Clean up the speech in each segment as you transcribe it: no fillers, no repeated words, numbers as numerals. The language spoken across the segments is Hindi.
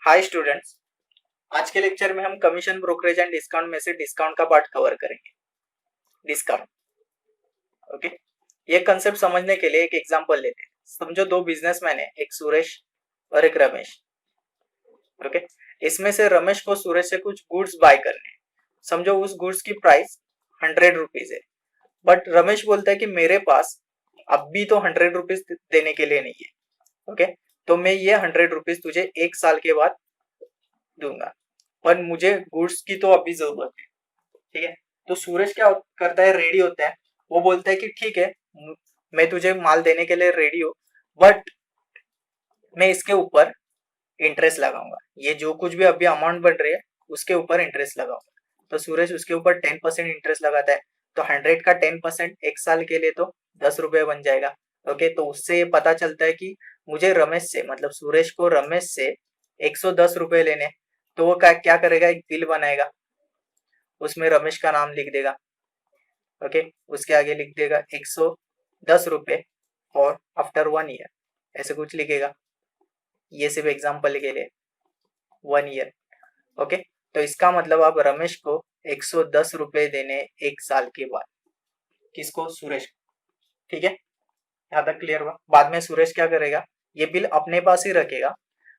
हाय स्टूडेंट्स, आज के लेक्चर में हम कमीशन ब्रोकरेज एंड डिस्काउंट में से डिस्काउंट का पार्ट कवर करेंगे। Discount, okay. ये कंसेप्ट समझने के लिए एक एग्जांपल लेते हैं। समझो दो बिजनेसमैन है, एक सुरेश और एक रमेश, ओके। इसमें से रमेश को सूरज से कुछ गुड्स बाय करने हैं। समझो उस गुड्स की प्राइस 100 रुपीज है, बट रमेश बोलता है कि मेरे पास अब भी तो 100 रुपीज देने के लिए नहीं है, ओके। तो मैं ये 100 रुपीज तुझे एक साल के बाद दूंगा, पर मुझे गुड्स की तो अभी जरूरत है, ठीक है। तो सूरज क्या करता है, रेडी होता है। वो बोलता है कि ठीक है, मैं तुझे माल देने के लिए रेडी हूँ, बट मैं इसके ऊपर इंटरेस्ट लगाऊंगा। ये जो कुछ भी अभी अमाउंट बन रही है उसके ऊपर इंटरेस्ट लगाऊंगा। तो सूरज उसके ऊपर 10% इंटरेस्ट लगाता है। तो 100 का 10% एक साल के लिए तो 10 रुपए बन जाएगा, ओके। तो उससे ये पता चलता है कि मुझे रमेश से, मतलब सूरज को रमेश से 110 रुपए लेने। तो वो क्या करेगा, एक बिल बनाएगा, उसमें रमेश का नाम लिख देगा, ओके। उसके आगे लिख देगा 110 रुपए और आफ्टर 1 ईयर, ऐसे कुछ लिखेगा। ये सिर्फ एग्जाम्पल के लिए 1 ईयर, ओके। तो इसका मतलब आप रमेश को 110 रुपए देने एक साल के बाद। किसको? सुरेश, ठीक है। यहाँ तक क्लियर हुआ। बाद में सुरेश क्या करेगा, ये बिल अपने पास ही रखेगा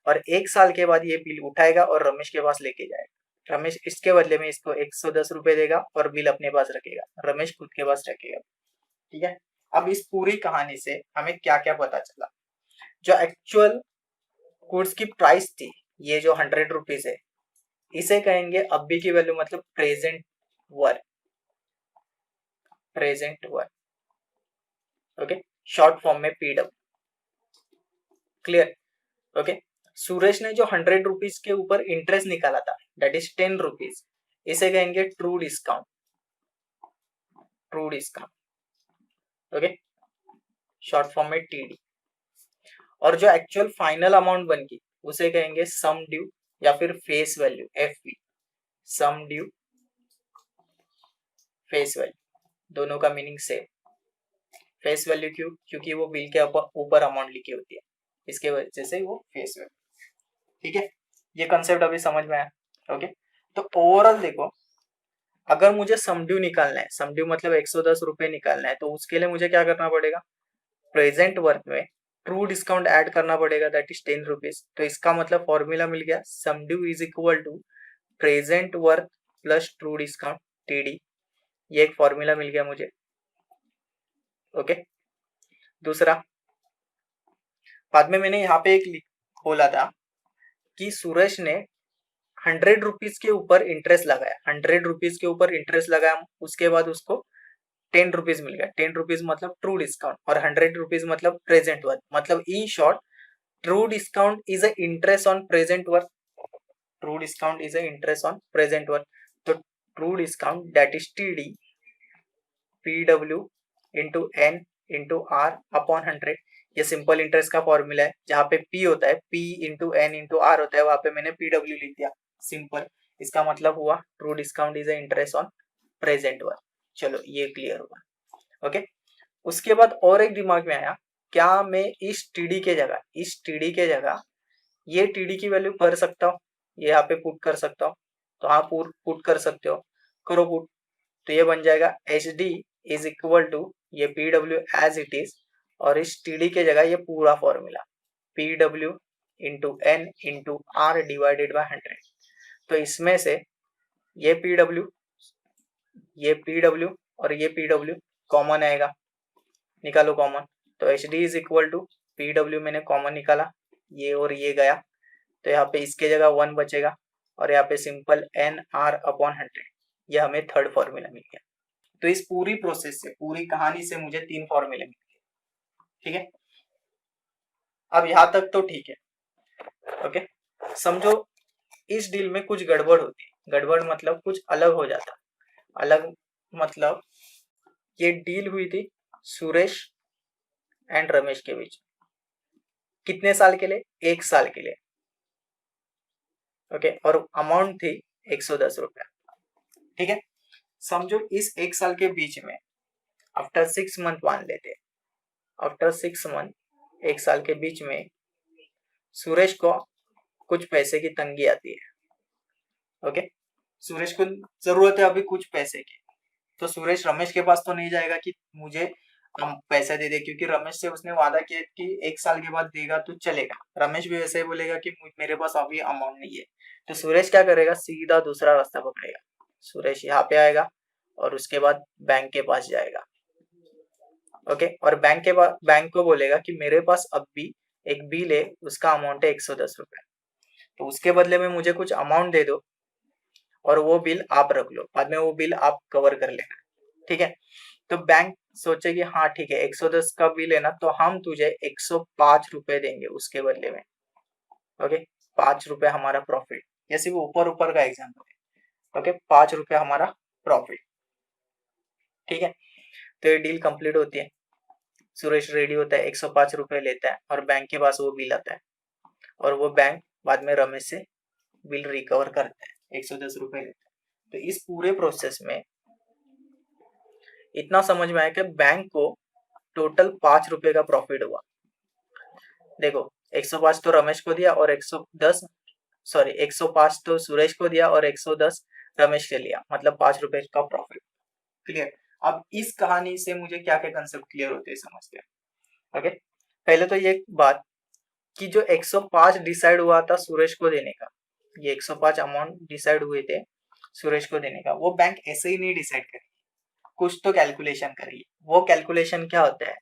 और एक साल के बाद ये बिल उठाएगा और रमेश के पास लेके जाएगा। रमेश इसके बदले में इसको 110 रुपए देगा और बिल अपने पास रखेगा, रमेश खुद के पास रखेगा, ठीक है। अब इस पूरी कहानी से हमें क्या क्या पता चला। जो एक्चुअल गुड्स की प्राइस थी, ये जो 100 रुपीज है, इसे कहेंगे अभी की वैल्यू, मतलब present worth, present worth, okay. Short form में पीडब्ल्यू, क्लियर, ओके। सुरेश ने जो 100 रुपीज के ऊपर इंटरेस्ट निकाला था, दैट इज 10 रुपीज, इसे कहेंगे true discount, true discount, okay. Short form में टीडी। और जो एक्चुअल फाइनल अमाउंट बन उसे कहेंगे सम ड्यू या फिर फेस वैल्यू, एफवी, सम ड्यू, फेस वैल्यू, दोनों का मीनिंग सेम। फेस वैल्यू क्यों? क्योंकि वो बिल के ऊपर अमाउंट लिखी होती है, इसके वजह से वो फेस वैल्यू, ठीक है। ये कंसेप्ट अभी समझ में आया, ओके। तो ओवरऑल देखो, अगर मुझे सम ड्यू निकालना है, सम ड्यू मतलब 110 रुपए निकालना है, तो उसके लिए मुझे क्या करना पड़ेगा, प्रेजेंट वर्थ में ट्रू डिस्काउंट ऐड करना पड़ेगा, दैट इज 10 रुपीज। तो इसका मतलब फॉर्मूला मिल गया, sum due is equal to present worth plus true discount, TD. ये एक फॉर्मूला मिल गया मुझे, ओके। दूसरा, बाद में मैंने यहाँ पे एक बोला था कि सुरेश ने 100 रुपीज के ऊपर इंटरेस्ट लगाया, 100 रुपीज के ऊपर इंटरेस्ट लगाया, उसके बाद उसको 10 रुपीज मिल गया। 10 रुपीज मतलब ट्रू डिस्काउंट और 100 रुपीज मतलब प्रेजेंट वर्थ, मतलब in short true discount is a interest on present worth, true discount is a interest on present worth. तो true discount that is TD PW into N into R upon 100। ये सिंपल इंटरेस्ट का फॉर्मूला है, जहाँ पे पी होता है, P into N into R होता है, वहां पे मैंने पीडब्ल्यू लिख दिया, सिंपल। इसका मतलब हुआ true discount is a interest on present worth. चलो ये क्लियर हुआ, ओके। उसके बाद और एक दिमाग में आया, क्या मैं इस टीडी के जगह, इस टीडी के जगह ये टीडी की वैल्यू भर सकता हूँ, ये यहाँ पे पुट कर सकता हूँ। तो आप पुट कर सकते हो, करो पुट। तो ये बन जाएगा H D is equal to ये P W as it is, और इस टीडी के जगह ये पूरा formula P W into N into R divided by 100। तो इसमें से ये पी डब्ल्यू, ये पी डब्ल्यू और ये पी डब्ल्यू कॉमन आएगा, निकालो कॉमन। तो H D is equal to P W, मैंने कॉमन निकाला, ये और ये गया, तो यहाँ पे इसके जगह 1 बचेगा और यहाँ पे सिंपल एन आर अपॉन 100। ये हमें थर्ड फॉर्मूला मिल गया। तो इस पूरी प्रोसेस से, पूरी कहानी से मुझे 3 फॉर्मूले मिल गए, ठीक है। अब यहाँ तक तो ठीक है, ओके। समझो इस डील में कुछ गड़बड़ होती है, गड़बड़ मतलब कुछ अलग हो जाता, अलग मतलब ये डील हुई थी सुरेश एंड रमेश के बीच। कितने साल के लिए? एक साल के लिए, ओके। और अमाउंट थी 110 रुपया, ठीक है। समझो इस एक साल के बीच में आफ्टर 6 मंथ मान लेते, आफ्टर 6 मंथ, एक साल के बीच में सुरेश को कुछ पैसे की तंगी आती है। ओके, सुरेश को जरूरत है अभी कुछ पैसे की, तो सुरेश रमेश के पास तो नहीं जाएगा कि मुझे पैसा दे दे, क्योंकि रमेश से उसने वादा किया कि 1 साल के बाद देगा तो चलेगा। रमेश भी वैसे ही बोलेगा कि मेरे पास अभी अमाउंट नहीं है। तो सुरेश क्या करेगा, सीधा दूसरा रास्ता पकड़ेगा। सुरेश यहाँ पे आएगा और उसके बाद बैंक के पास जाएगा। ओके, और बैंक को बोलेगा कि मेरे पास अब भी एक बिल है, उसका अमाउंट है 110 रुपए, तो उसके बदले में मुझे कुछ अमाउंट दे दो और वो बिल आप रख लो, बाद में वो बिल आप कवर कर लेना। ठीक है, तो बैंक सोचे कि हाँ ठीक है 110 का बिल है ना, तो हम तुझे 105 रुपए देंगे उसके बदले में। ओके, 5 रुपए हमारा प्रॉफिट, ये सिर्फ ऊपर ऊपर का एग्जाम्पल है। ओके, 5 रुपए हमारा प्रॉफिट। ठीक है, तो ये डील कंप्लीट होती है। सुरेश रेडी होता है, 105 रुपए लेता है और बैंक के पास वो बिल आता है, और वो बैंक बाद में रमेश से बिल रिकवर करता है, 110 रुपए लेता है। तो इस पूरे प्रोसेस में इतना समझ में आया कि बैंक को टोटल 5 रुपए का प्रॉफिट हुआ। देखो 105 तो रमेश को दिया और 105 तो सुरेश को दिया और 110 रमेश के लिया, मतलब 5 रुपए का प्रॉफिट। क्लियर? अब इस कहानी से मुझे क्या क्या कंसेप्ट क्लियर होते हैं समझते हैं। ओके, पहले तो ये बात कि जो 105 डिसाइड हुआ था सुरेश को देने का, ये 105 अमाउंट डिसाइड हुए थे सुरेश को देने का, वो बैंक ऐसे ही नहीं डिसाइड करेगी, कुछ तो कैलकुलेशन करेगी। वो कैलकुलेशन क्या होता है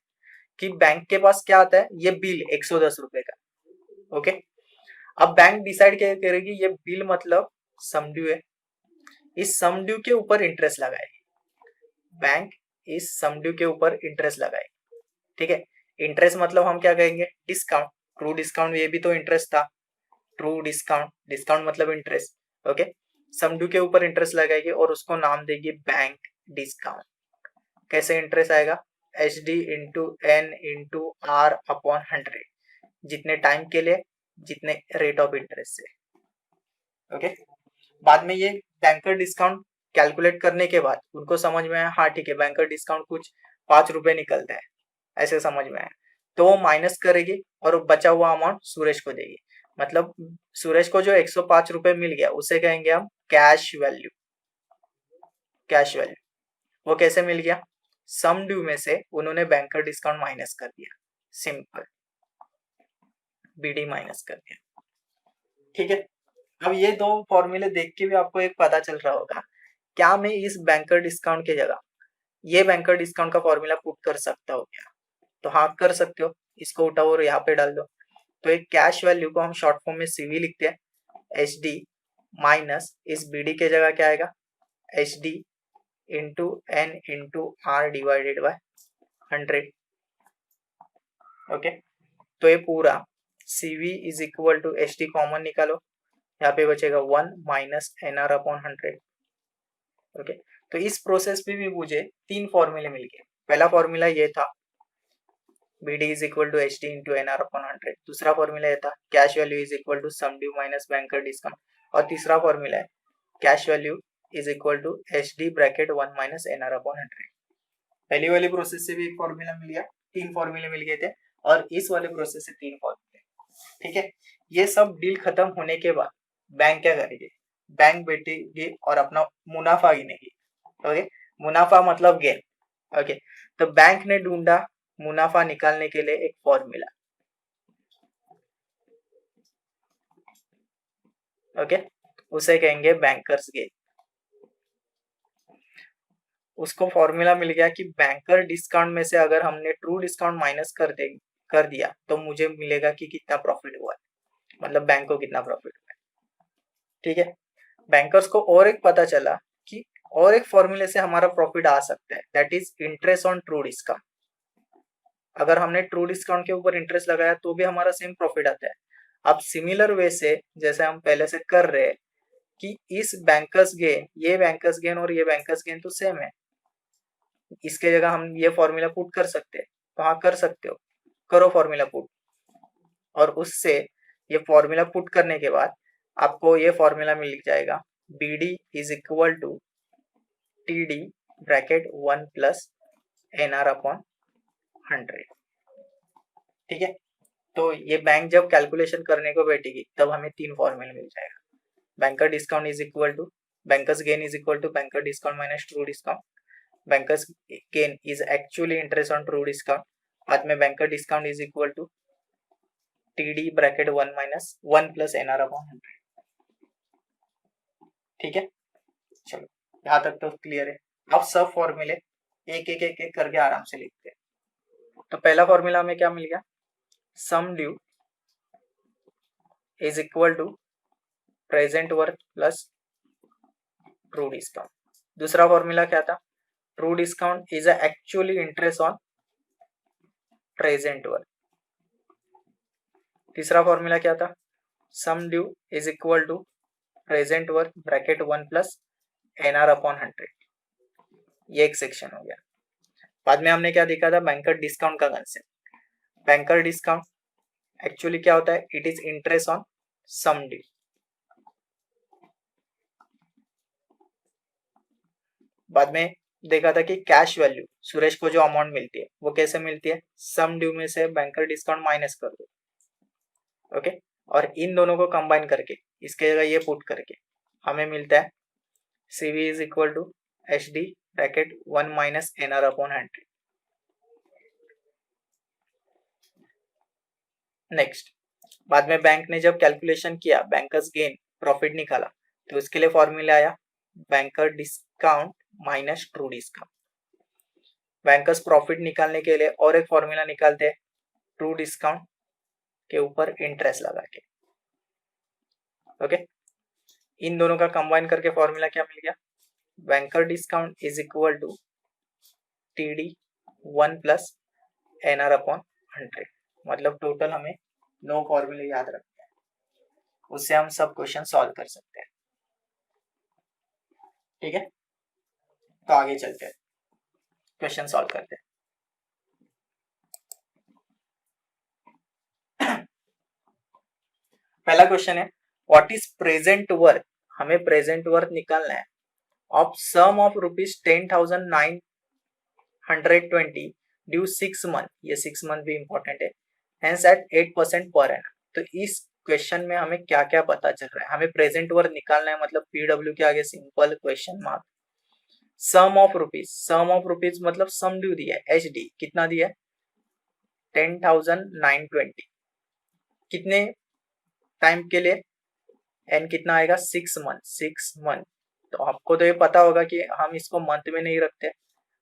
कि बैंक के पास क्या आता है, ये बिल 110 रुपए का। ओके, अब बैंक डिसाइड क्या करेगी, ये बिल मतलब सम ड्यू है, इस सम ड्यू के ऊपर इंटरेस्ट लगाएगी। बैंक इस सम ड्यू के ऊपर इंटरेस्ट लगाएगी। ठीक है, इंटरेस्ट मतलब हम क्या कहेंगे, डिस्काउंट। ट्रू डिस्काउंट ये भी तो इंटरेस्ट था, ट्रू डिस्काउंट, डिस्काउंट मतलब इंटरेस्ट। ओके, सम ड्यू के ऊपर इंटरेस्ट लगाएगी और उसको नाम देगी बैंक डिस्काउंट। कैसे इंटरेस्ट आएगा, H D into N into R upon 100, जितने टाइम के लिए, जितने रेट ऑफ इंटरेस्ट से। ओके, बाद में ये बैंकर डिस्काउंट कैलकुलेट करने के बाद उनको समझ में आया, हाँ ठीक है बैंकर डिस्काउंट कुछ 5 रुपए निकलता है, ऐसे समझ में आया, तो वो माइनस करेगी और बचा हुआ अमाउंट सुरेश को देगी। मतलब सुरेश को जो 105 रुपए मिल गया उसे कहेंगे हम कैश वैल्यू। कैश वैल्यू वो कैसे मिल गया, सम ड्यू में से उन्होंने बैंकर डिस्काउंट माइनस कर दिया, सिंपल, बीडी माइनस कर दिया। ठीक है, अब ये दो फॉर्मूले देख के भी आपको एक पता चल रहा होगा, क्या मैं इस बैंकर डिस्काउंट की जगह ये बैंकर डिस्काउंट का फॉर्मूला पुट कर सकता हूँ क्या? तो हाँ कर सकते हो, इसको उठाओ और यहाँ पे डाल दो। तो एक कैश वैल्यू को हम शॉर्ट फॉर्म में सीवी लिखते हैं, एच डी माइनस इस बीडी के जगह क्या आएगा, H D into N into R divided by 100। Okay, तो ये पूरा CV is equal to H D common निकालो, यहाँ पे बचेगा 1 minus N R upon 100। Okay, तो इस प्रोसेस में भी मुझे 3 फॉर्मूले मिल गए। पहला फॉर्मूला ये था BD is equal to H D into N R upon 100, दूसरा फॉर्मूला ये था cash value is equal to sum due minus banker discount, और तीसरा फॉर्मूला है cash value is equal to H D bracket 1 minus N R upon 100। पहली वाली प्रोसेस से भी एक फॉर्मूला मिल गया, 3 फॉर्मूले मिल गए थे, और इस वाले प्रोसेस से 3 फॉर्मूले। ठीक है, ये सब डील खत्म होने के बाद बैंक क्या करेगी, बैंक बैठेगी और अपना मुनाफा गिनेगी। ओके, मुनाफा मतलब गेन। ओके, तो बैंक ने ढूंढा मुनाफा निकालने के लिए एक फॉर्मूला। ओके, उसे कहेंगे बैंकर्स गेन। उसको फॉर्मूला मिल गया कि बैंकर डिस्काउंट में से अगर हमने ट्रू डिस्काउंट माइनस कर दिया तो मुझे मिलेगा कि कितना प्रॉफिट हुआ है, मतलब बैंक को कितना प्रॉफिट हुआ है। ठीक है, बैंकर्स को और एक पता चला कि और एक फॉर्मूले से हमारा प्रॉफिट आ सकता है, that is interest on true discount. अगर हमने ट्रू डिस्काउंट के ऊपर इंटरेस्ट लगाया तो भी हमारा सेम प्रॉफिट आता है। अब सिमिलर वे से जैसे हम पहले से कर रहे हैं कि इस बैंकर्स गेन, ये बैंकर्स गेन और ये बैंकर्स गेन तो सेम है, इसके जगह हम ये फॉर्मूला पुट कर सकते हैं, तो हाँ कर सकते हो, करो फॉर्मूला पुट, और उससे ये फॉर्मूला पुट करने के बाद आपको ये फॉर्मूला मिल जाएगा, BD is equal to TD bracket 1 plus NR upon 100। ठीक है, तो ये बैंक जब कैलकुलेशन करने को बैठेगी तब हमें 3 फॉर्मूला मिल जाएगा. Banker discount is equal to banker's gain is equal to banker discount minus true discount. Banker's gain is actually interest on true discount. बाद में banker discount is equal to TD bracket 1 minus 1 plus NR upon 100. ठीक है, चलो यहाँ तक तो क्लियर है. अब सब फॉर्मूले एक एक एक एक करके आराम से लिखते हैं. तो पहला फॉर्मूला हमें क्या मिल गया, sum due is equal to present worth plus true discount. दूसरा फॉर्मूला क्या था, true discount is actually interest on present worth. तीसरा फॉर्मूला क्या था, sum due is equal to present worth bracket 1 plus NR upon 100. ये एक सेक्शन हो गया. बाद में हमने क्या देखा था, बैंकर डिस्काउंट का कंसेप्ट. बैंकर डिस्काउंट एक्चुअली क्या होता है, it is interest on sum due. बाद में देखा था कि कैश वैल्यू सुरेश को जो अमाउंट मिलती है वो कैसे मिलती है, सम ड्यू में से बैंकर डिस्काउंट माइनस कर दो. ओके, और इन दोनों को कंबाइन करके इसके जगह ये पुट करके हमें मिलता है CV is equal to HD bracket 1 minus NR upon 100. Next, बाद में बैंक ने जब कैलकुलेशन किया, बैंकर्स गेन प्रॉफिट निकाला, तो उसके लिए फॉर्मूला आया banker discount minus true discount. Bankers profit निकालने के लिए और एक फॉर्मूला निकालते हैं, ट्रू डिस्काउंट के ऊपर इंटरेस्ट लगा के. ओके, इन दोनों का कंबाइन करके फॉर्मूला क्या मिल गया, banker discount is equal to TD 1 plus NR upon 100. मतलब टोटल हमें 9 फॉर्मूले याद रखते हैं, उससे हम सब क्वेश्चन सॉल्व कर सकते हैं. ठीक है, तो आगे चलते हैं, क्वेश्चन सॉल्व करते हैं. पहला क्वेश्चन है, व्हाट इज प्रेजेंट वर्थ. हमें प्रेजेंट वर्थ निकालना है of sum of rupees 10,920 due 6 month. ये 6 मंथ भी इंपॉर्टेंट है. Hence eight 8% per annum. तो इस क्वेश्चन में हमें क्या क्या पता चल रहा है, हमें प्रेजेंट वर्थ निकालना है, मतलब PW के आगे simple question mark. Sum of rupees मतलब सम ड्यू दिया है, HD कितना दिया है 10,920. कितने टाइम के लिए, एन कितना आएगा 6 मंथ. 6 मंथ, तो आपको तो ये पता होगा कि हम इसको मंथ में नहीं रखते,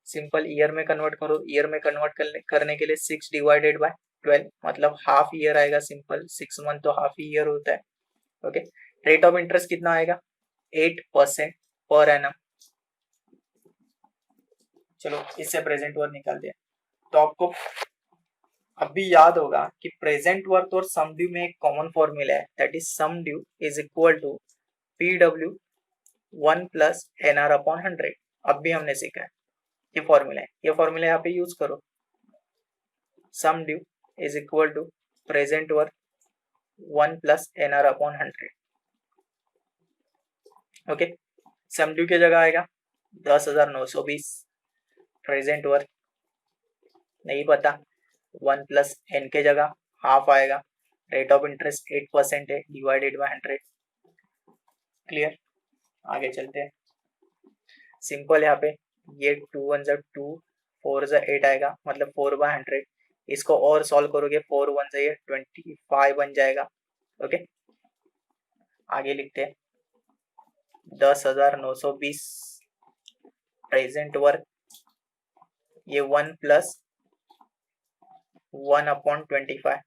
सिंपल ईयर में कन्वर्ट करो. ईयर में कन्वर्ट करने के लिए 6 डिवाइडेड बाय 12 मतलब हाफ ईयर आएगा. सिंपल 6 मंथ तो हाफ ईयर होता है. ओके, रेट ऑफ इंटरेस्ट कितना आएगा 8% पर एनम. चलो इससे प्रेजेंट वर्थ निकाल दिया. तो आपको अभी याद होगा कि प्रेजेंट वर्थ और सम ड्यू में एक कॉमन फॉर्मूला है, that is sum due is equal to PW 1 plus NR upon 100. अब भी हमने सीखा है ये फॉर्मूला है, ये फॉर्मूला यहाँ पे यूज करो. Sum due is equal to present worth 1 plus NR upon 100. Okay, sum due की जगह आएगा 10,920. प्रेजेंट वर्थ नहीं पता, 1 प्लस N के जगह हाफ आएगा. रेट ऑफ इंटरेस्ट 8% है, डिवाइडेड बाय 100. क्लियर, आगे चलते हैं. सिंपल यहाँ पे ये 2 1 जा 2, 4 जा 8 आएगा, मतलब 4/100. इसको और सॉल्व करोगे 4 1 जा ये 25 बन जाएगा. ओके, आगे लिखते हैं 10,920 प्रेजेंट वर्थ, ये 1 प्लस 1 अपॉन 25.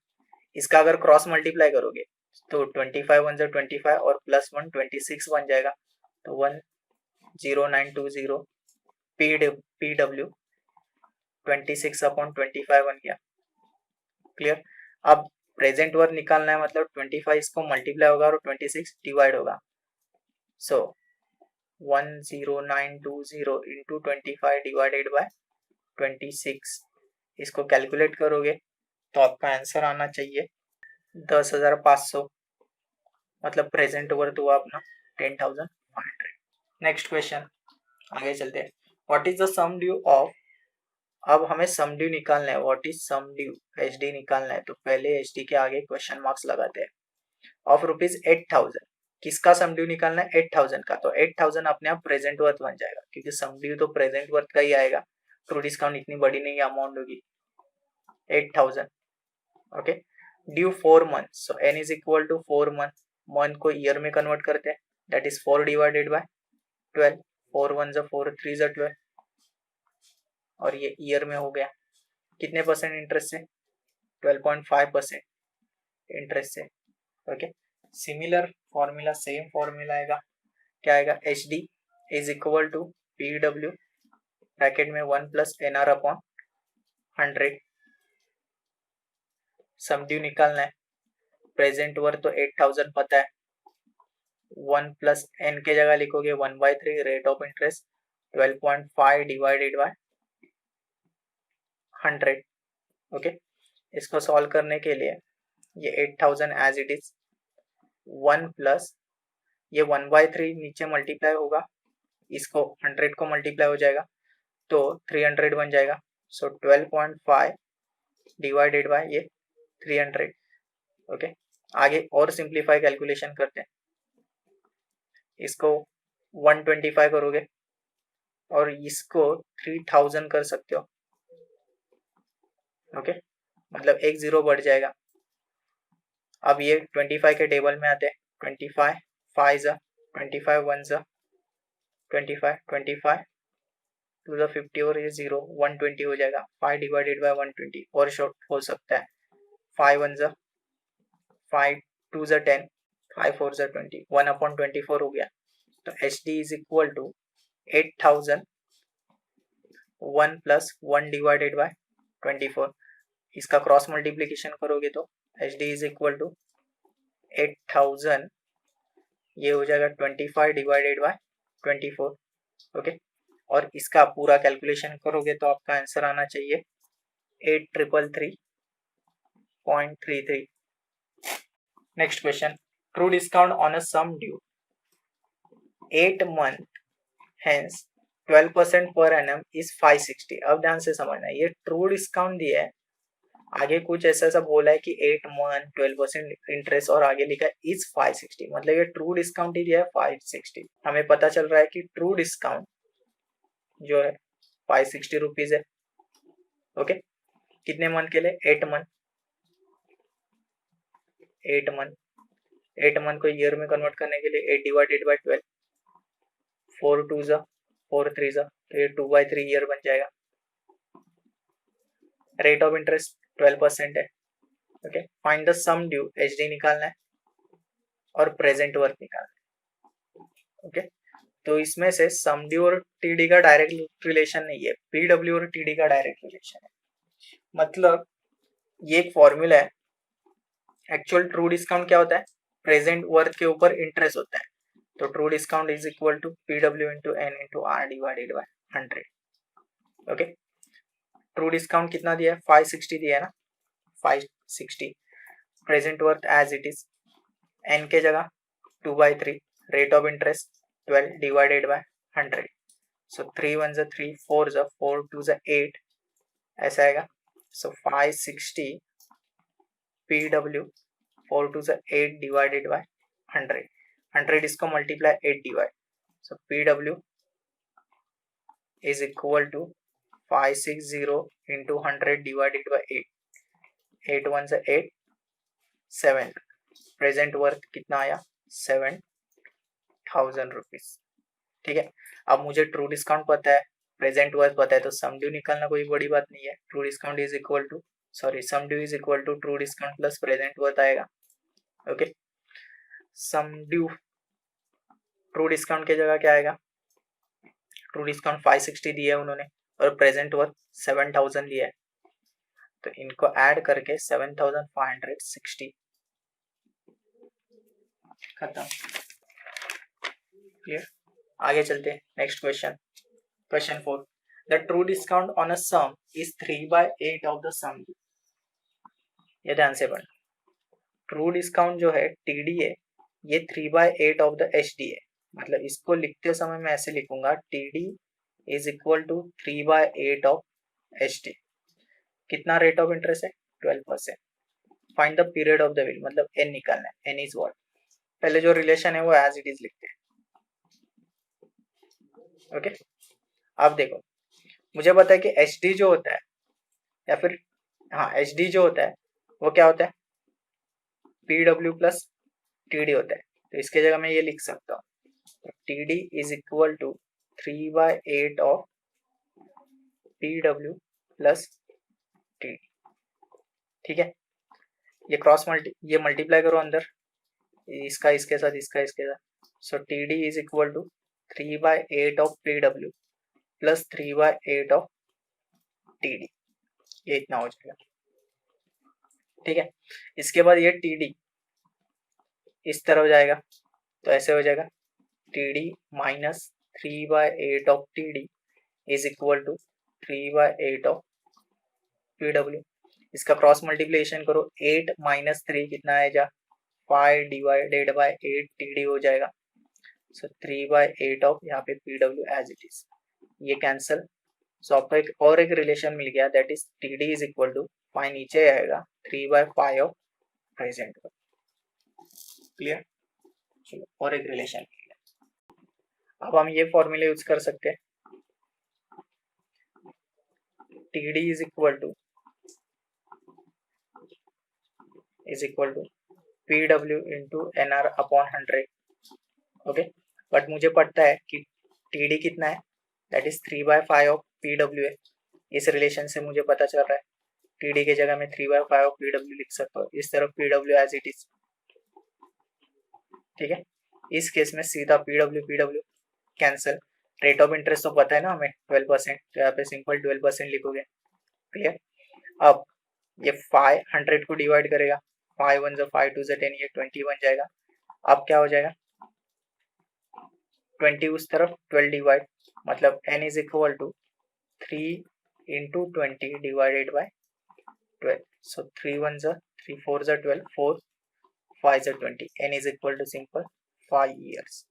इसका अगर क्रॉस मल्टीप्लाई करोगे तो 25 1 जा 25 और प्लस 1 26 बन जाएगा. तो 10920 PW 26 अपॉन 25 बन गया. क्लियर. अब प्रेजेंट वर्थ निकालना है, मतलब 25 इसको मल्टीप्लाई होगा और 26 डिवाइड होगा. सो 10920 इंटू 25 डिवाइडेड बाय 26. इसको कैलकुलेट करोगे तो आपका आंसर आना चाहिए 10,500. मतलब प्रेजेंट वर्थ हुआ अपना 10,500. नेक्स्ट क्वेश्चन, आगे चलते हैं. What is the sum due of अब हमें सम ड्यू निकालना है। What is sum due? H D निकालना है, तो पहले एच डी के आगे क्वेश्चन मार्क्स लगाते हैं। ऑफ रुपीज 8000, किसका सम ड्यू निकालना है? 8000 का। तो 8000 अपने आप प्रेजेंट वर्थ बन जाएगा, क्योंकि सम ड्यू तो प्रेजेंट वर्थ का ही आएगा। ट्रू डिस्काउंट इतनी बड़ी नहीं अमाउंट होगी। 8000, okay. Due 4 month, so N is equal to 4 month. Month को ईयर में कन्वर्ट करते हैं, दैट इज 4 डिवाइडेड बाय 12। 4 1 जा 4, 3 जा 12, और ये ईयर में हो गया। कितने परसेंट इंटरेस्ट से? 12.5% इंटरेस्ट से, okay. Similar formula, same formula आएगा। क्या आएगा? H D is equal to P W bracket में 1 plus N R upon 100। Sum due निकालना है। प्रेजेंट वर्थ तो 8000 पता है, 1 प्लस एन के जगह लिखोगे 1/3, rate of interest 12.5 divided by 100, okay. इसको सॉल्व करने के लिए ये 8000 एज इट इज, 1 प्लस ये 1/3 नीचे मल्टीप्लाई होगा, इसको 100 को मल्टीप्लाई हो जाएगा तो 300 बन जाएगा। सो 12.5 डिवाइडेड बाय ये 300, ओके। आगे और सिंप्लीफाई कैलकुलेशन करते हैं। इसको 125 करोगे और इसको 3000 कर सकते हो, ओके। मतलब एक जीरो बढ़ जाएगा। अब ये 25 के टेबल में आते हैं। 25 5 जा 25 1 जा 25 25 टू द 50 और ये 0 120 हो जाएगा। 5 डिवाइडेड बाय 120 और शॉर्ट हो सकता है। 5 1 जा 5 2 जा 10 5 4 जा 20 1/24 हो गया। तो H D is equal to 8000 1 plus 1 divided by 24। इसका क्रॉस मल्टीप्लीकेशन करोगे तो H D is equal to 8000, ये हो जाएगा 25 डिवाइडेड बाय 24, ओके। और इसका पूरा कैलकुलेशन करोगे तो आपका आंसर आना चाहिए 8333.33। Next question, true discount on a sum due 8 month hence 12% per annum is 560। अब ध्यान से समझना, ये ट्रू डिस्काउंट दिया है, आगे कुछ ऐसा बोला है कि 8 मंथ 12% इंटरेस्ट और आगे लिखा है इज 560, मतलब ये ट्रू डिस्काउंट ही दिया है 560। हमें पता चल रहा है कि ट्रू डिस्काउंट जो है 560 रुपीज है, ओके। कितने मंथ के लिए? 8 मंथ। 8 मंथ, 8 मंथ को ईयर में कन्वर्ट करने के लिए 8 डिवाइडेड बाय 12, 4 2 जा 4 3 जा, तो ये 2/3 ईयर बन जाएगा। रेट ऑफ इंटरेस्ट 12% है, okay. Find the sum due, H D निकालना है और प्रेजेंट वर्थ निकालना है, ओके। तो इसमें से सम ड्यू और टीडी का डायरेक्ट रिलेशन नहीं है, पीडब्ल्यू और टीडी का डायरेक्ट रिलेशन है। मतलब ये एक फॉर्मूला है। एक्चुअल ट्रू डिस्काउंट क्या होता है? प्रेजेंट वर्थ के ऊपर इंटरेस्ट होता है। तो true discount is equal to PW into N into R divided by 100, okay. True discount कितना दिया है? 560 दिया है ना, 560। Present worth as it is, N के जगह 2/3, rate of interest 12 divided by 100। So 3 1 जा 3, 4 जा 4, 2 जा 8, ऐसा आएगा। सो 560 पीडब्ल्यू 4 2 जा 8 डिवाइडेड बाय 100। 100 इसको multiply 8 divide, so PW is equal to 560 into 100 divided by 8, 8 1 से 8, 7। प्रेजेंट वर्थ कितना आया? 7000 रुपीज, ठीक है। अब मुझे ट्रू डिस्काउंट पता है, प्रेजेंट वर्थ पता है, तो सम ड्यू निकालना कोई बड़ी बात नहीं है। True discount is equal to sum due is equal to true discount plus present worth आएगा, okay. Sum due true discount की जगह क्या आएगा? ट्रू डिस्काउंट 560 दिया है उन्होंने और प्रेजेंट वर्थ 7000 लिया है, तो इनको ऐड करके 7560, खत्म, क्लियर। आगे चलते हैं, next question, question 4। The true discount on a sum is 3/8 of the sum. ये ध्यान से पढ़ना, ट्रू डिस्काउंट जो है टीडी है, ये 3/8 ऑफ द एचडी है। मतलब इसको लिखते समय मैं ऐसे लिखूंगा, TD is equal to 3/8 of HT कितना रेट ऑफ इंटरेस्ट है 12%। Find the period of the bill, मतलब एन निकालना है, एन इज व्हाट। पहले जो रिलेशन है वो एज इट इज लिखते हैं। ओके अब देखो, मुझे पता है कि HD जो होता है, या फिर हाँ HD जो होता है वो क्या होता है PW प्लस TD होता है। तो इसके जगह मैं ये लिख सकता हूँ TD is equal to 3/8 of PW plus TD। ठीक है, ये ये मल्टीप्लाई करो अंदर, इसका इसके साथ, इसका इसके साथ। So TD is equal to 3/8 of PW plus 3/8 of TD, ये इतना हो जाएगा। ठीक है, इसके बाद ये TD इस तरह हो जाएगा, तो ऐसे हो जाएगा TD minus 3/8 of TD is equal to 3/8 of PW। इसका क्रॉस मल्टीप्लिकेशन करो, 8 माइनस 3 कितना आएगा 5 डिवाइडेड बाय 8 TD हो जाएगा। सो 3/8 ऑफ यहाँ पे PW एज इट इज, ये कैंसल। सो आपको एक रिलेशन मिल गया, that is TD is equal to 5 नीचे आएगा 3/5 ऑफ प्रेजेंट। क्लियर, चलो और एक रिलेशन मिल गया। अब हम ये फॉर्मूले यूज कर सकते हैं, TD is equal to PW into NR upon 100। Okay, but मुझे पता है कि TD कितना है, दैट इज 3/5 ऑफ PW है। इस रिलेशन से मुझे पता चल रहा है TD की जगह में 3/5 ऑफ PW लिख सकता हूँ, इस तरफ PW एज इट इज। ठीक है, इस केस में सीधा PW cancel. Rate of interest तो पता है ना हमें 12%, तो यहाँ पे सिंपल 12% लिखोगे। क्लियर, अब ये 500 को डिवाइड करेगा, 5 1 जो 5 2 जो 10, ये 20 बन जाएगा। अब क्या हो जाएगा 20 उस तरफ 12 डिवाइड, मतलब n is equal to 3 into 20 divided by 12। So 3 1 जो 3 4 जो 12, 4 5 जो 20, n is equal to simple 5 years।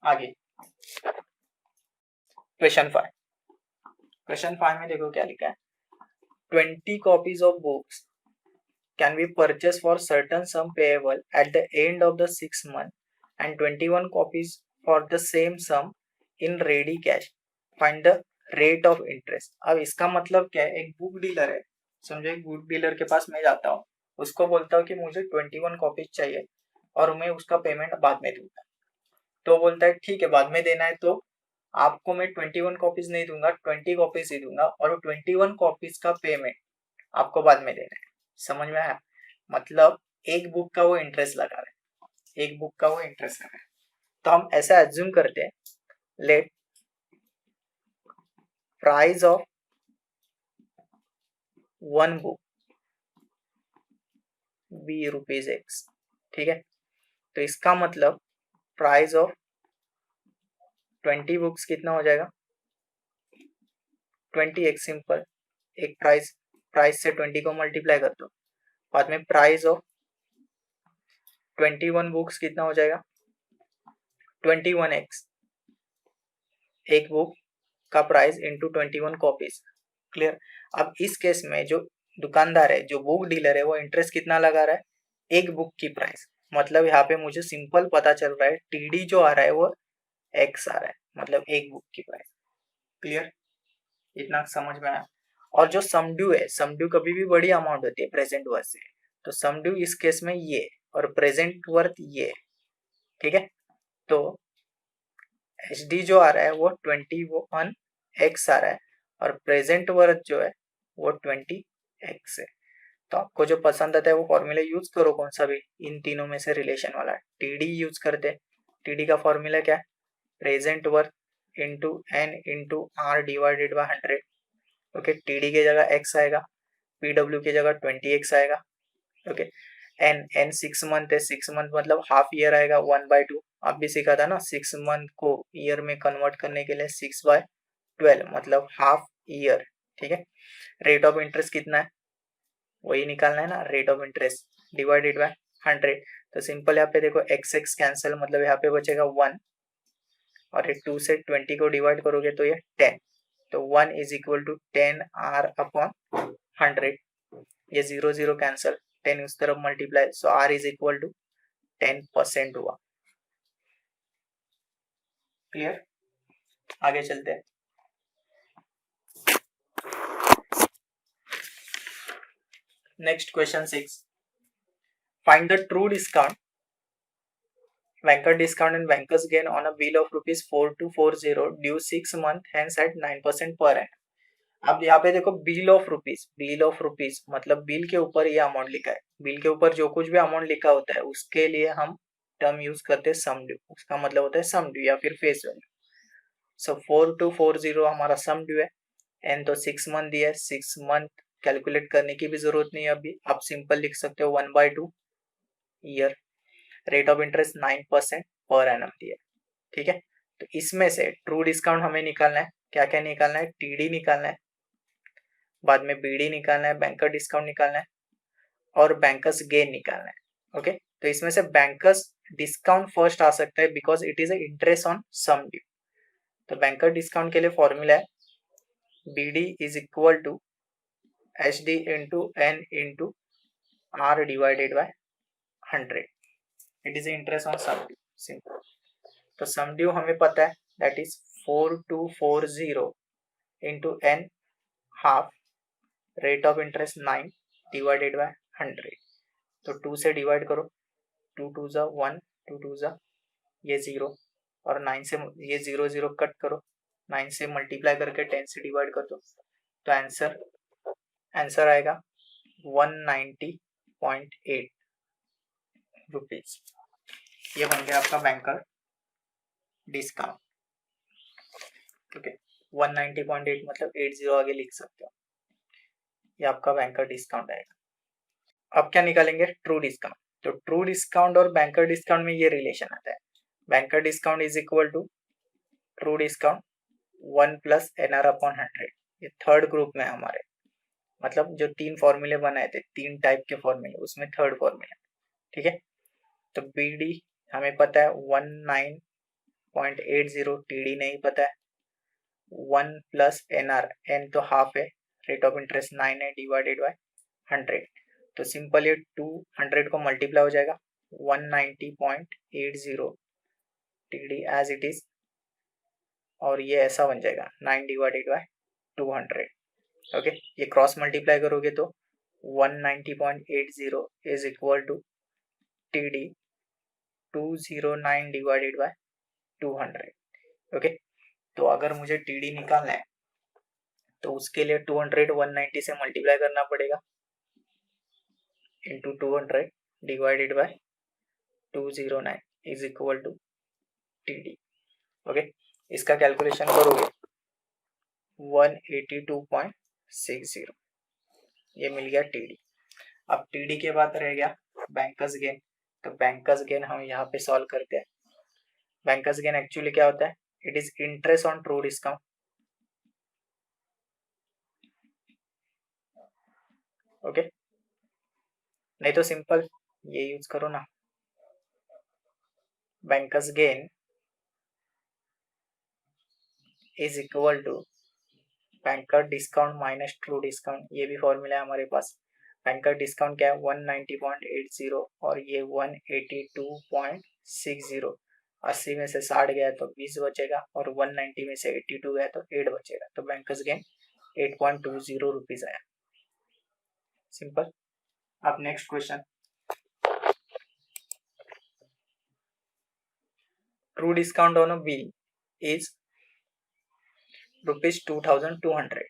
आगे क्वेश्चन 5 में देखो क्या लिखा है, 20 copies of books can be purchased for certain sum payable at the end of the 6 month and 21 copies for the same sum in ready cash. Find the rate of interest। अब इसका मतलब क्या है, एक बुक डीलर है, समझो एक बुक डीलर के पास मैं जाता हूँ, उसको बोलता हूँ कि मुझे 21 कॉपीज चाहिए और मैं उसका पेमेंट बाद में दूंगा। तो बोलता है ठीक है बाद में देना है, तो आपको मैं 21 कॉपीज नहीं दूंगा, 20 कॉपीज ही दूंगा, और 21 कॉपीज का पेमेंट आपको बाद में देना है। समझ में आया, मतलब एक बुक का वो इंटरेस्ट लगा रहा है, एक बुक का वो इंटरेस्ट लगा रहा है। तो हम ऐसा एज्यूम करते हैं, let price of one book be ₹X। ठीक है, तो इसका मतलब प्राइस ऑफ 20 बुक्स कितना हो जाएगा 20x। सिंपल, एक प्राइस से 20 को मल्टीप्लाई कर दो, बाद में प्राइस ऑफ 21 बुक्स कितना हो जाएगा 21x, एक बुक का प्राइस इंटू 21 कॉपीज। क्लियर, अब इस केस में जो दुकानदार है, जो बुक डीलर है, वो इंटरेस्ट कितना लगा रहा है एक बुक की प्राइस, मतलब यहाँ पे मुझे सिंपल पता चल रहा है TD जो आ रहा है वो x आ रहा है, मतलब एक बुक की प्राइस। क्लियर, इतना समझ में आया। और जो सम ड्यू है, सम ड्यू कभी भी बड़ी अमाउंट होती है प्रेजेंट वर्थ से, तो सम ड्यू इस केस में ये और प्रेजेंट वर्थ ये। ठीक है, तो HD जो आ रहा है वो 21x आ रहा है और प्रेजेंट वर्थ जो है वो 20x है। तो आपको जो पसंद आता है वो फॉर्मूला यूज करो, कौन सा भी इन तीनों में से रिलेशन वाला। TD यूज करते हैं, TD का फॉर्मूला क्या है present worth into n into r divided by 100। Okay, TD की जगह x आएगा, PW की जगह 20x आएगा। ओके, n 6 मंथ है, 6 मंथ मतलब हाफ ईयर आएगा 1/2। आप भी सीखा था ना 6 मंथ को ईयर में कन्वर्ट करने के लिए 6/12 मतलब हाफ ईयर। ठीक है, रेट ऑफ इंटरेस्ट कितना है वही निकालना है ना, rate of interest divided by 100। तो सिंपल यहाँ पे देखो x कैंसिल, मतलब यहाँ पे बचेगा 1 और ये 2 से 20 को डिवाइड करोगे तो ये 10, तो 1 is equal to 10R upon 100, ये 0 0 कैंसल, 10 उस तरफ multiply, so R is equal to 10% हुआ। क्लियर, आगे चलते हैं। Next question 6, find the true discount, banker discount and bankers gain on a bill of rupees 4240 due 6 month hence at 9% per annum। अब यहाँ पे देखो बिल ऑफ रुपीज मतलब बिल के ऊपर ये अमाउंट लिखा है, बिल के ऊपर जो कुछ भी अमाउंट लिखा होता है उसके लिए हम टर्म यूज करते हैं सम ड्यू, उसका मतलब होता है सम ड्यू या फिर फेस वैल्यू। सो 4240 हमारा सम ड्यू है, एन तो 6 मंथ दिया है, 6 मंथ कैलकुलेट करने की भी जरूरत नहीं है अभी, आप सिंपल लिख सकते हो 1/2 year, rate of interest 9% per annum दिया, ठीक है। तो इसमें से ट्रू डिस्काउंट हमें निकालना है, क्या क्या निकालना है, टीडी निकालना है, बाद में बीडी निकालना है, बैंकर डिस्काउंट निकालना है और बैंकर्स गेन निकालना है। ओके, तो इसमें से बैंकर्स डिस्काउंट फर्स्ट आ सकता है because it is interest on sum due. तो बैंकर डिस्काउंट के लिए फॉर्मूला है BD is equal to H D into N into R divided by 100, it is interest on sum due, simple. तो सम ड्यू हमें पता है that is 4240 into N half, rate of interest 9 divided by 100, तो 2 से डिवाइड करो, 2 2 जा 1, 2 2 जा ये 0 और 9 से ये 0 0 कट करो, 9 से मल्टीप्लाई करके 10 से डिवाइड कर दो, तो आंसर आएगा 190.8 रुपीज। ये बन गया आपका बैंकर डिस्काउंट। ओके, 190.8 मतलब 80 आगे लिख सकते हो, ये आपका बैंकर डिस्काउंट आएगा। अब क्या निकालेंगे, ट्रू डिस्काउंट। तो ट्रू डिस्काउंट और बैंकर डिस्काउंट में ये रिलेशन आता है, banker discount is equal to true discount 1 plus NR upon 100, ये थर्ड ग्रुप में हमारे, मतलब जो 3 फॉर्मूले बनाए थे, 3 टाइप के फॉर्मूले, उसमें थर्ड फॉर्मूला, ठीक है। तो BD हमें पता है 19.80, TD नहीं पता है, 1 प्लस NR, N तो हाफ है, रेट ऑफ इंटरेस्ट 9 है डिवाइडेड बाय 100, तो सिंपल ये 200 को मल्टीप्लाई हो जाएगा 190.80 TD एज इट इज, और ये ऐसा बन जाएगा 9 डिवाइडेड बाय 200। ओके, ये क्रॉस मल्टीप्लाई करोगे तो 190.80 is equal to TD 209 divided by 200। Okay, तो अगर मुझे TD निकालना है तो उसके लिए 200 190 से मल्टीप्लाई करना पड़ेगा into 200 divided by 209 is equal to TD। Okay, इसका कैलकुलेशन करोगे 182.60, ये मिल गया TD। अब TD के बाद रह गया बैंकर्स गेन, तो बैंकर्स गेन हम यहाँ पे सॉल्व करते हैं। बैंकर्स गेन एक्चुअली क्या होता है, it is interest on true discount. Okay, नहीं तो सिंपल ये यूज करो ना, banker's gain is equal to banker discount minus true discount, ये भी फॉर्मूला है हमारे पास। बैंकर डिस्काउंट क्या है 190.80 और ये 182.60, 80 में से 60 गया तो 20 बचेगा और 190 में से 82 गया तो 8 बचेगा, तो बैंकर्स गेन 8.20 रुपीज आया, सिंपल। अब next question, true discount on a bill is rupees 2200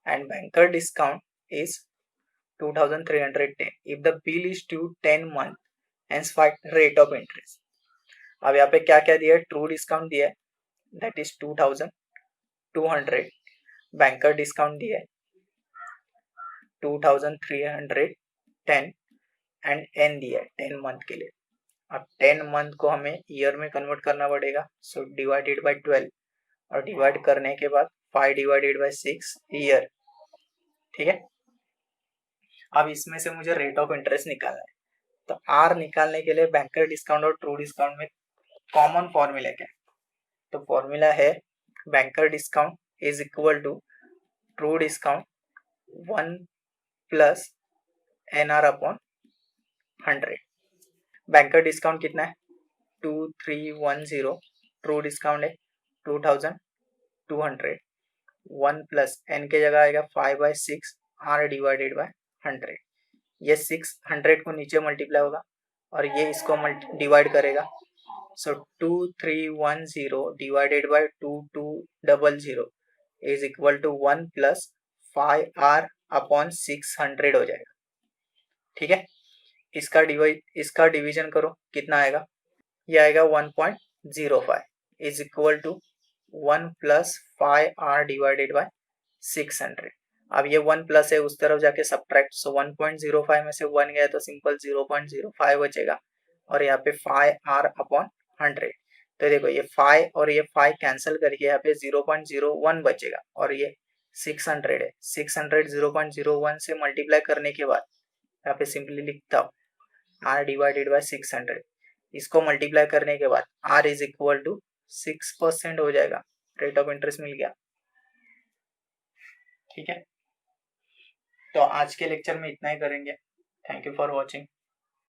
and banker discount is 2310 if the bill is due 10 month hence find rate of interest। अब यहाँ पे क्या क्या दिया है, ट्रू डिस्काउंट दिया है दैट इज 2200, बैंकर डिस्काउंट दिया है 2310 एंड एन दिया है 10 मंथ के लिए। अब 10 मंथ को हमें ईयर में कन्वर्ट करना पड़ेगा, सो डिवाइडेड बाय 12 और डिवाइड करने के बाद 5 डिवाइडेड बाय 6 ईयर, ठीक है। अब इसमें से मुझे रेट ऑफ इंटरेस्ट निकालना है, तो आर निकालने के लिए बैंकर डिस्काउंट और ट्रू डिस्काउंट में कॉमन फॉर्मूला क्या है, तो फॉर्मूला है banker discount is equal to true discount 1 plus NR upon 100। Banker discount कितना है 2310, ट्रू डिस्काउंट है 2200, 1 प्लस n के जगह आएगा 5/6 R डिवाइडेड बाय 100। ये 600 को नीचे मल्टीप्लाई होगा और ये इसको डिवाइड करेगा। So 2310 divided by 2200 is equal to 1 plus 5R upon 600 हो जाएगा। ठीक है, इसका डिवीजन करो, कितना आएगा, ये आएगा 1.05 is equal to 1 plus 5R divided by 600। अब ये 1 प्लस है, उस तरफ जाके सब्ट्रैक्ट, सो 1.05 में से 1 गया तो सिंपल 0.05 बचेगा और यहाँ पे 5R अपॉन 100। तो देखो ये 5 और ये 5 कैंसिल करके यहाँ पे 0.01 बचेगा और ये 600 है। 600 0.01 से मल्टीप्लाई करने के बाद यहाँ पे सिंपली लिखता हूँ R डिवाइडेड बाय 600। इसको मल्टीप्लाई करने के बाद R इज इक्वल टू 6% हो जाएगा, रेट ऑफ इंटरेस्ट मिल गया। ठीक है, तो आज के लेक्चर में इतना ही करेंगे। Thank you for watching.